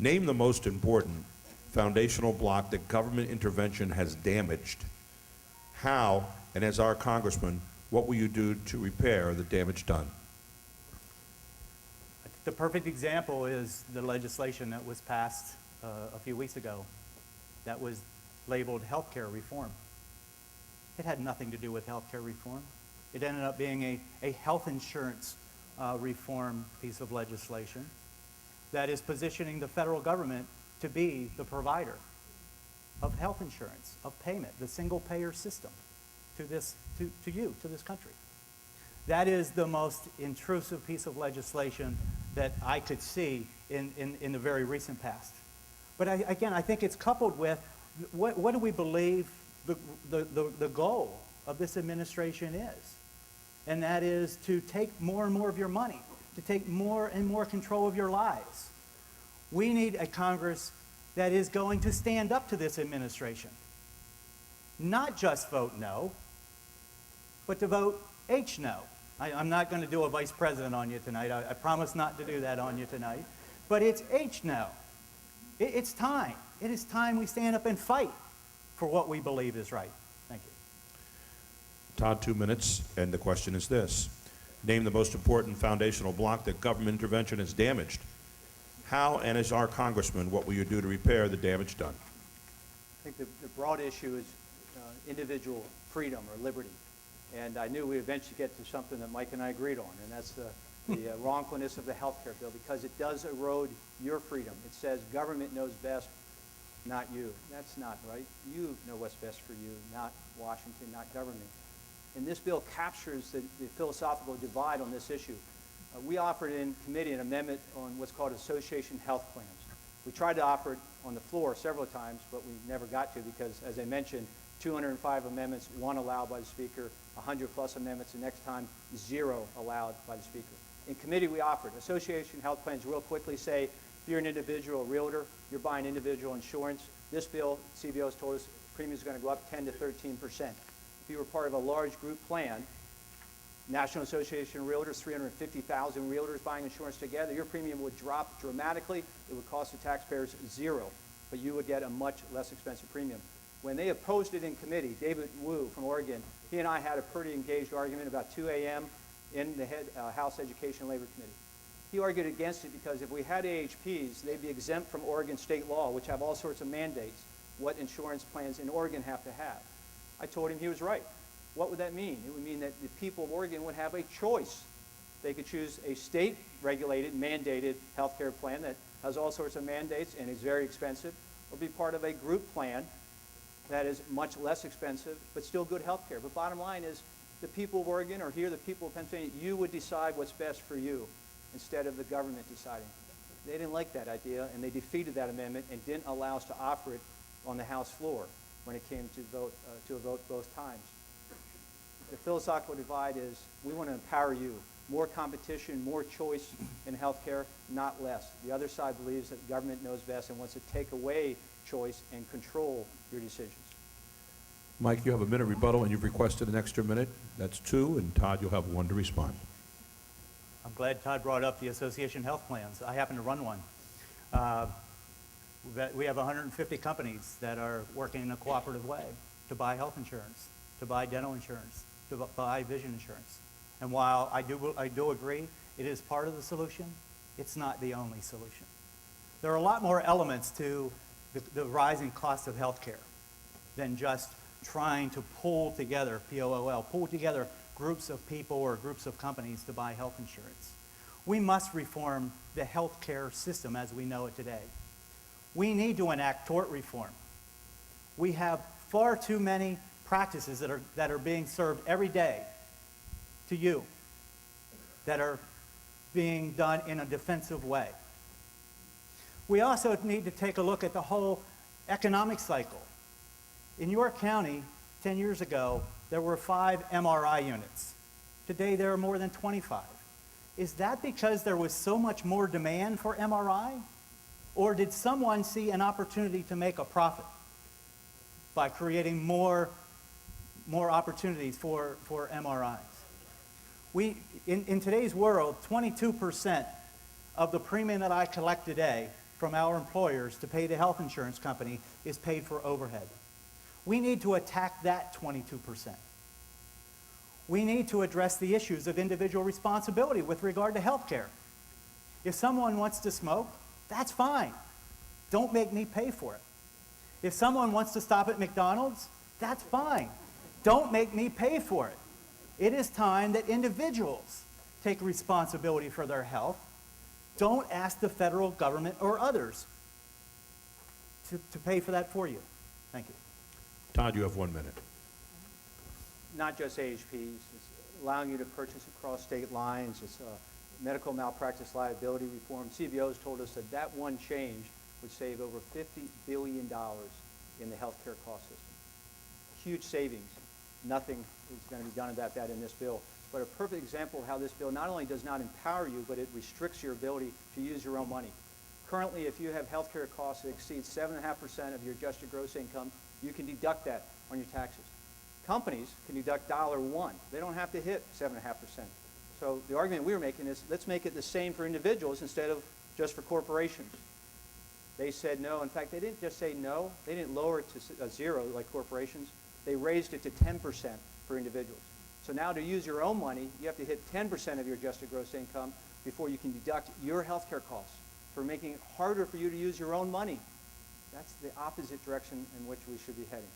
Name the most important foundational block that government intervention has damaged. How, and as our congressman, what will you do to repair the damage done? The perfect example is the legislation that was passed a few weeks ago that was labeled healthcare reform. It had nothing to do with healthcare reform. It ended up being a health insurance reform piece of legislation that is positioning the federal government to be the provider of health insurance, of payment, the single payer system to this country. That is the most intrusive piece of legislation that I could see in the very recent past. But again, I think it's coupled with what do we believe the goal of this administration is? And that is to take more and more of your money, to take more and more control of your lives. We need a Congress that is going to stand up to this administration. Not just vote no, but to vote H no. I'm not going to do a vice president on you tonight. I promise not to do that on you tonight. But it's H no. It's time. It is time we stand up and fight for what we believe is right. Thank you. Todd, 2 minutes, and the question is this. Name the most important foundational block that government intervention has damaged. How, and as our congressman, what will you do to repair the damage done? I think the broad issue is individual freedom or liberty. And I knew we'd eventually get to something that Mike and I agreed on, and that's the wrongfulness of the health care bill, because it does erode your freedom. It says government knows best, not you. That's not right. You know what's best for you, not Washington, not government. And this bill captures the philosophical divide on this issue. We offered in committee an amendment on what's called association health plans. We tried to offer it on the floor several times, but we never got to because, as I mentioned, 205 amendments, 1 allowed by the Speaker, 100+ amendments, the next time 0 allowed by the Speaker. In committee, we offered association health plans. Real quickly say, if you're an individual realtor, you're buying individual insurance. This bill, CBO has told us, premium is going to go up 10 to 13%. If you were part of a large group plan, National Association of Realtors, 350,000 realtors buying insurance together, your premium would drop dramatically. It would cost the taxpayers 0, but you would get a much less expensive premium. When they opposed it in committee, David Wu from Oregon, he and I had a pretty engaged argument about 2 a.m. in the House Education and Labor Committee. He argued against it because if we had AHPs, they'd be exempt from Oregon state law, which have all sorts of mandates, what insurance plans in Oregon have to have. I told him he was right. What would that mean? It would mean that the people of Oregon would have a choice. They could choose a state-regulated, mandated health care plan that has all sorts of mandates and is very expensive, or be part of a group plan that is much less expensive, but still good health care. But bottom line is, the people of Oregon, or here the people of Pennsylvania, you would decide what's best for you instead of the government deciding. They didn't like that idea, and they defeated that amendment and didn't allow us to offer it on the House floor when it came to a vote both times. The philosophical divide is we want to empower you. More competition, more choice in health care, not less. The other side believes that government knows best and wants to take away choice and control your decisions. Mike, you have a minute rebuttal, and you've requested an extra minute. That's 2, and Todd, you'll have 1 to respond. I'm glad Todd brought up the association health plans. I happen to run one. We have 150 companies that are working in a cooperative way to buy health insurance, to buy dental insurance, to buy vision insurance. And while I do agree it is part of the solution, it's not the only solution. There are a lot more elements to the rising cost of health care than just trying to pull together, P-O-O-L, pull together groups of people or groups of companies to buy health insurance. We must reform the health care system as we know it today. We need to enact tort reform. We have far too many practices that are being served every day to you that are being done in a defensive way. We also need to take a look at the whole economic cycle. In York County, 10 years ago, there were 5 MRI units. Today, there are more than 25. Is that because there was so much more demand for MRI? Or did someone see an opportunity to make a profit by creating more opportunities for MRIs? In today's world, 22% of the premium that I collect today from our employers to pay the health insurance company is paid for overhead. We need to attack that 22%. We need to address the issues of individual responsibility with regard to health care. If someone wants to smoke, that's fine. Don't make me pay for it. If someone wants to stop at McDonald's, that's fine. Don't make me pay for it. It is time that individuals take responsibility for their health. Don't ask the federal government or others to pay for that for you. Thank you. Todd, you have 1 minute. Not just AHPs, it's allowing you to purchase across state lines, it's medical malpractice liability reform. CBO's told us that that one change would save over $50 billion in the healthcare cost system. Huge savings. Nothing is going to be done about that in this bill. But a perfect example of how this bill not only does not empower you, but it restricts your ability to use your own money. Currently, if you have healthcare costs that exceed 7.5% of your adjusted gross income, you can deduct that on your taxes. Companies can deduct $1. They don't have to hit 7.5%. So the argument we were making is, let's make it the same for individuals instead of just for corporations. They said no. In fact, they didn't just say no. They didn't lower it to 0 like corporations. They raised it to 10% for individuals. So now to use your own money, you have to hit 10% of your adjusted gross income before you can deduct your health care costs, for making it harder for you to use your own money. That's the opposite direction in which we should be heading.